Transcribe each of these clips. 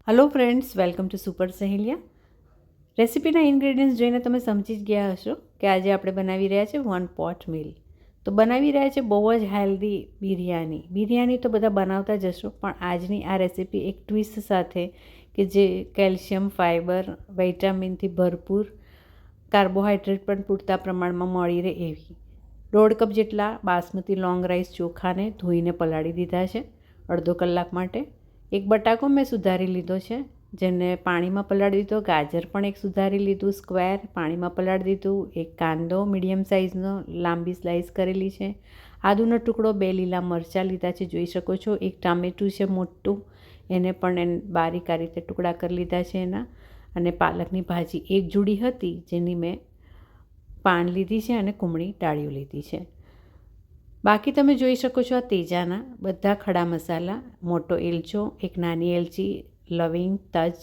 Hello friends, welcome to super Saheliya. રેસીપીના ingredients જોઈને તમે સમજી જ ગયા હશો કે આજે આપણે બનાવી રહ્યા છે 1 પોટ મીલ. તો બનાવી રહ્યા છે બહુ જ હેલ્ધી બિરયાની તો બધા બનાવતા જ હશો, પણ આજની આ રેસીપી એક ટ્વિસ્ટ સાથે કે જે કેલ્શિયમ, ફાઇબર, વિટામિનથી ભરપૂર, કાર્બોહાઈડ્રેટ પણ પૂરતા પ્રમાણમાં મળી રહે એવી. 1.5 કપ જેટલા બાસમતી લોંગ રાઈસ ચોખાને ધોઈને પલાળી દીધા છે અડધો કલાક માટે. એક બટાકો મેં સુધારી લીધો છે, જેને પાણીમાં પલાળી દીધો. ગાજર પણ એક સુધારી લીધું, સ્ક્વેર પાણીમાં પલાળી દીધું. એક કાંદો મીડિયમ સાઇઝનો લાંબી સ્લાઇસ કરેલી છે. આદુનો ટુકડો, 2 લીલા મરચાં લીધા છે, જોઈ શકો છો. એક ટામેટું છે મોટું, એને પણ બારીક આ રીતે ટુકડા કરી લીધા છે એના. અને પાલકની ભાજી એક જોડી હતી, જેની મેં પાન લીધી છે અને કુમળી ડાળીઓ લીધી છે. બાકી તમે જોઈ શકો છો આ તેજાના બધા ખડા મસાલા: મોટો એલચો, એક નાની એલચી, લવિંગ, તજ,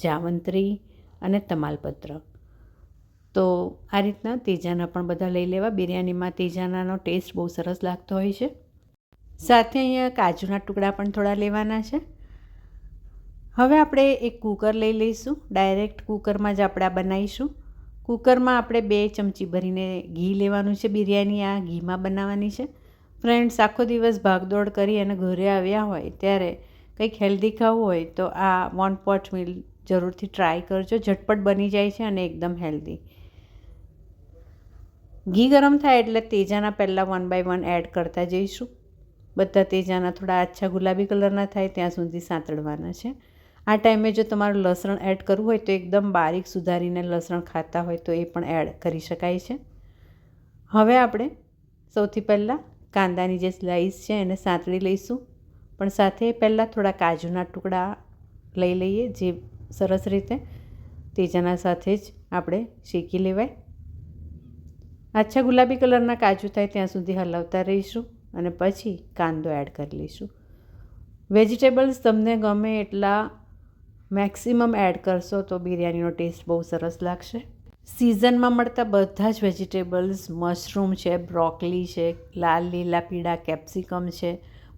જાવંત્રી અને તમાલપત્ર. તો આ રીતના તેજાના પણ બધા લઈ લેવા. બિરયાનીમાં તેજાનાનો ટેસ્ટ બહુ સરસ લાગતો હોય છે. સાથે અહીંયા કાજુના ટુકડા પણ થોડા લેવાના છે. હવે આપણે એક કૂકર લઈ લઈશું. ડાયરેક્ટ કૂકરમાં જ આપણે આ બનાવીશું. કૂકરમાં આપણે 2 ચમચી ભરીને ઘી લેવાનું છે. બિરયાની આ ઘીમાં બનાવવાની છે. ફ્રેન્ડ્સ, આખો દિવસ ભાગદોડ કરી અને ઘરે આવ્યા હોય ત્યારે કંઈક હેલ્ધી ખાવું હોય તો આ 1 પોટ મીલ જરૂરથી ટ્રાય કરજો. ઝટપટ બની જાય છે અને એકદમ હેલ્ધી. ઘી ગરમ થાય એટલે તેજાના પહેલાં 1 બાય 1 એડ કરતા જઈશું. બધા તેજાના થોડા આછા ગુલાબી કલરના થાય ત્યાં સુધી સાંતળવાના છે. આ ટાઈમે જો તમારું લસણ એડ કરવું હોય તો એકદમ બારીક સુધારીને લસણ ખાતા હોય તો એ પણ એડ કરી શકાય છે. હવે આપણે સૌથી પહેલાં કાંદાની જે સ્લાઈસ છે એને સાંતળી લઈશું, પણ સાથે પહેલાં થોડા કાજુના ટુકડા લઈ લઈએ, જે સરસ રીતે તેજાના સાથે જ આપણે શેકી લેવાય. આછા ગુલાબી કલરના કાજુ થાય ત્યાં સુધી હલાવતા રહીશું અને પછી કાંદો એડ કરી લઈશું. વેજીટેબલ્સ તમને ગમે એટલા મેક્સિમમ એડ કરશો તો બિરયાનીનો ટેસ્ટ બહુ સરસ લાગશે. સિઝનમાં મળતા બધા જ વેજીટેબલ્સ, મશરૂમ છે, બ્રોકલી છે, લાલ લીલા પીળા કેપ્સિકમ છે,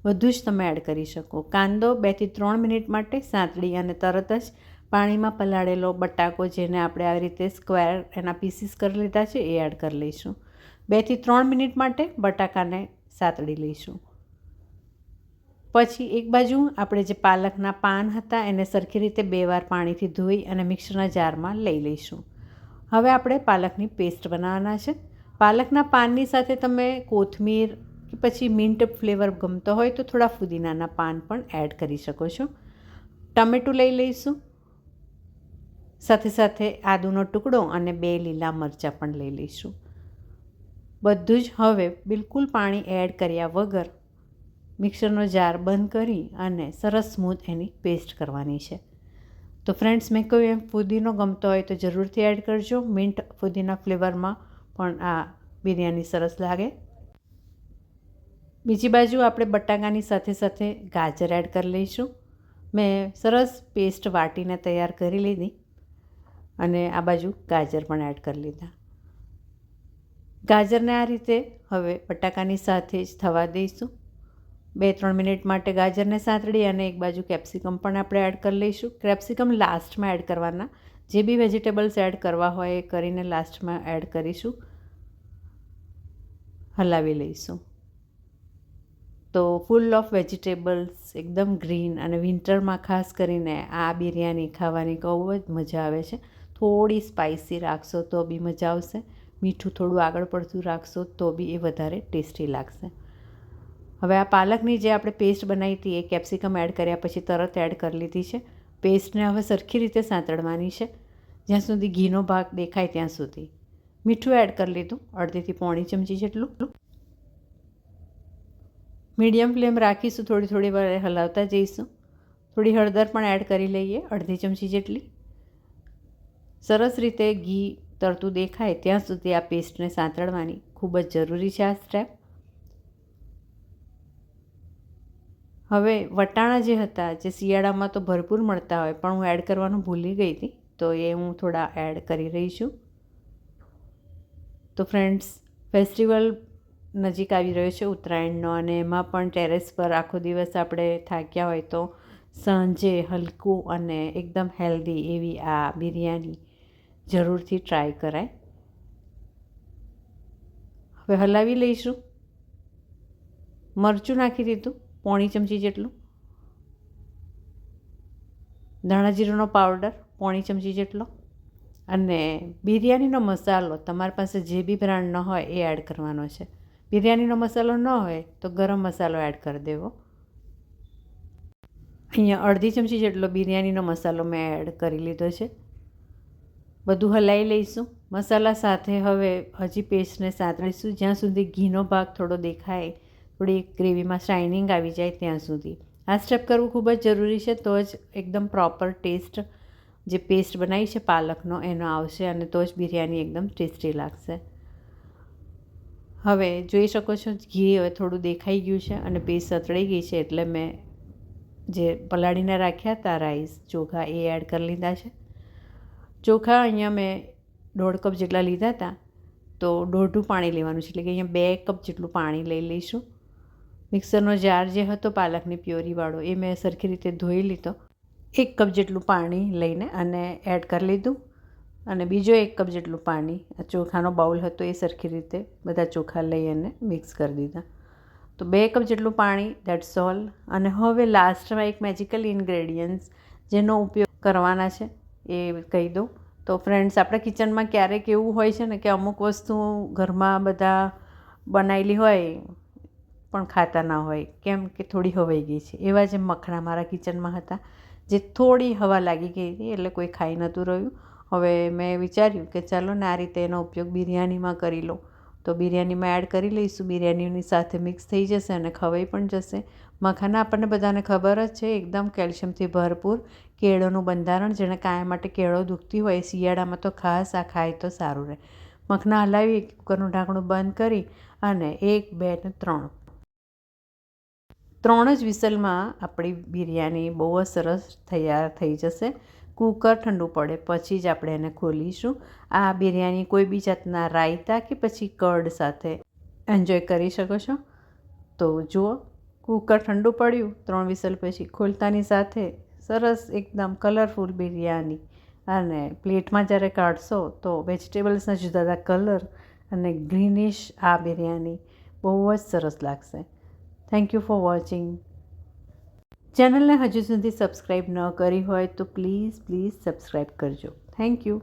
બધું જ તમે એડ કરી શકો. કાંદો 2 થી 3 મિનિટ માટે સાંતળી અને તરત જ પાણીમાં પલાળેલો બટાકો, જેને આપણે આવી રીતે સ્ક્વેર એના પીસીસ કરી લીધા છે, એ એડ કરી લઈશું. 2 થી 3 મિનિટ માટે બટાકાને સાંતળી લઈશું. પછી એક બાજુ આપણે જે પાલકના પાન હતા એને સરખી રીતે 2 વાર પાણીથી ધોઈ અને મિક્સરના જારમાં લઈ લઈશું. હવે આપણે પાલકની પેસ્ટ બનાવવાના છે. પાલકના પાનની સાથે તમે કોથમીર કે પછી મિન્ટ ફ્લેવર ગમતો હોય તો થોડા ફુદીનાના પાન પણ એડ કરી શકો છો. ટમેટું લઈ લઈશું. સાથે સાથે આદુનો ટુકડો અને 2 લીલા મરચાં પણ લઈ લઈશું. બધું જ હવે બિલકુલ પાણી એડ કર્યા વગર મિક્સરનો જાર બંધ કરી અને સરસ સ્મૂથ એની પેસ્ટ કરવાની છે. તો ફ્રેન્ડ્સ, મેં કહ્યું એમ ફુદીનો ગમતો હોય તો જરૂરથી એડ કરજો. મિન્ટ ફુદીના ફ્લેવરમાં પણ આ બિરયાની સરસ લાગે. બીજી બાજુ આપણે બટાકાની સાથે સાથે ગાજર એડ કરી લઈશું. મેં સરસ પેસ્ટ વાટીને તૈયાર કરી લીધી અને આ બાજુ ગાજર પણ એડ કરી લીધા. ગાજરને આ રીતે હવે બટાકાની સાથે જ થવા દઈશું. 2-3 મિનિટ માટે ગાજરને સાંતળી અને એક બાજુ કેપ્સિકમ પણ આપણે એડ કરી લઈશું. કેપ્સિકમ લાસ્ટમાં એડ કરવાના. જે બી વેજીટેબલ્સ એડ કરવા હોય એ કરીને લાસ્ટમાં એડ કરીશું. હલાવી લઈશું. તો ફૂલ ઓફ વેજીટેબલ્સ, એકદમ ગ્રીન, અને વિન્ટરમાં ખાસ કરીને આ બિરયાની ખાવાની બહુ જ મજા આવે છે. થોડી સ્પાઇસી રાખશો તો બી મજા આવશે. મીઠું થોડું આગળ પડતું રાખશો તો બી એ વધારે ટેસ્ટી લાગશે. હવે આ પાલકની જે આપણે પેસ્ટ બનાવી હતી એ કેપ્સિકમ એડ કર્યા પછી તરત એડ કરી લીધી છે. પેસ્ટને હવે સરખી રીતે સાંતળવાની છે, જ્યાં સુધી ઘીનો ભાગ દેખાય ત્યાં સુધી. મીઠું એડ કરી લીધું, 1.5 થી 1.5 ચમચી જેટલું. મીડિયમ ફ્લેમ રાખીશું, થોડી વાર હલાવતા જઈશું. થોડી હળદર પણ એડ કરી લઈએ, 1.5 ચમચી જેટલી. સરસ રીતે ઘી તરતું દેખાય ત્યાં સુધી આ પેસ્ટને સાંતળવાની ખૂબ જ જરૂરી છે આ સ્ટેપ. હવે વટાણા જે હતા, જે શિયાળામાં તો ભરપૂર મળતા હોય પણ હું એડ કરવાનું ભૂલી ગઈ હતી, તો એ હું થોડા એડ કરી રહી છું. તો ફ્રેન્ડ્સ, ફેસ્ટિવલ નજીક આવી રહ્યો છે ઉત્તરાયણનો, અને એમાં પણ ટેરેસ પર આખો દિવસ આપણે થાક્યા હોય તો સાંજે હલકું અને એકદમ હેલ્ધી એવી આ બિરયાની જરૂરથી ટ્રાય કરાય. હવે હલાવી લઈશું. મરચું નાખી દીધું પોણી ચમચી જેટલું, ધાણા જીરુંનો પાવડર પોણી ચમચી જેટલો, અને બિરયાનીનો મસાલો તમારી પાસે જે બી બ્રાન્ડનો હોય એ એડ કરવાનો છે. બિરયાનીનો મસાલો ન હોય તો ગરમ મસાલો એડ કરી દેવો. અહીંયા અડધી ચમચી જેટલો બિરયાનીનો મસાલો મેં એડ કરી લીધો છે. બધું હલાવી લઈશું. મસાલા સાથે હવે હજી પેસ્ટને સાતળીશું જ્યાં સુધી ઘીનો ભાગ થોડો દેખાય, થોડી ગ્રેવીમાં શાઇનિંગ આવી જાય ત્યાં સુધી. આ સ્ટેપ કરવું ખૂબ જ જરૂરી છે, તો જ એકદમ પ્રોપર ટેસ્ટ જે પેસ્ટ બનાવી છે પાલકનો એનો આવશે, અને તો જ બિરયાની એકદમ ટેસ્ટી લાગશે. હવે જોઈ શકો છો ઘી હવે થોડું દેખાઈ ગયું છે અને પેસ્ટ સતળાઈ ગઈ છે, એટલે મેં જે પલાળીને રાખ્યા હતા રાઈસ ચોખા એ એડ કરી લીધા છે. ચોખા અહીંયા મેં 1.5 કપ જેટલા લીધા હતા, તો દોઢું પાણી લેવાનું છે, એટલે કે અહીંયા 2 કપ જેટલું પાણી લઈ લઈશું. મિક્સરનો જાર જે હતો પાલકની પ્યોરીવાળો એ મેં સરખી રીતે ધોઈ લીધો. 1 કપ જેટલું પાણી લઈને અને એડ કરી લીધું, અને બીજો 1 કપ જેટલું પાણી ચોખાનો બાઉલ હતો એ સરખી રીતે બધા ચોખા લઈ અને મિક્સ કરી દીધા. તો 2 કપ જેટલું પાણી, દેટ્સ ઓલ. અને હવે લાસ્ટમાં એક મેજિકલ ઇન્ગ્રેડિયન્ટ્સ જેનો ઉપયોગ કરવાના છે એ કહી દઉં. તો ફ્રેન્ડ્સ, આપણા કિચનમાં ક્યારેક એવું હોય છે ને કે અમુક વસ્તુ ઘરમાં બધા બનાવેલી હોય પણ ખાતા ના હોય, કેમ કે થોડી હવાઈ ગઈ છે. એવા જે મખણા મારા કિચનમાં હતા, જે થોડી હવા લાગી ગઈ હતી, એટલે કોઈ ખાઈ નહોતું રહ્યું. હવે મેં વિચાર્યું કે ચાલો ને આ રીતે એનો ઉપયોગ બિરયાનીમાં કરી લો, તો બિરયાનીમાં એડ કરી લઈશું. બિરયાનીની સાથે મિક્સ થઈ જશે અને ખવાઈ પણ જશે. મખાના આપણને બધાને ખબર જ છે, એકદમ કેલ્શિયમથી ભરપૂર. કેળોનું બંધારણ, જેને કાયમ માટે કેળો દુખતી હોય શિયાળામાં તો ખાસ આ ખાય તો સારું રહે. મખના હલાવી કુકરનું ઢાંકણું બંધ કરી અને 1, 2 ને 3 જ વિસલમાં આપણી બિરયાની બહુ જ સરસ તૈયાર થઈ જશે. કુકર ઠંડુ પડે પછી જ આપણે એને ખોલીશું. આ બિરયાની કોઈ બી જાતના રાયતા કે પછી કર્ડ સાથે એન્જોય કરી શકો છો. તો જુઓ, કુકર ઠંડુ પડ્યું 3 વિસલ પછી ખોલતાની સાથે સરસ એકદમ કલરફુલ બિરયાની, અને પ્લેટમાં જ્યારે કાઢશો તો વેજીટેબલ્સના જુદા જુદા કલર અને ગ્રીનિશ આ બિરયાની બહુ જ સરસ લાગશે. Thank you for watching. ચેનલને હજુ સુધી સબસ્ક્રાઈબ ન કરી હોય તો પ્લીઝ સબસ્ક્રાઈબ કરજો. Thank you.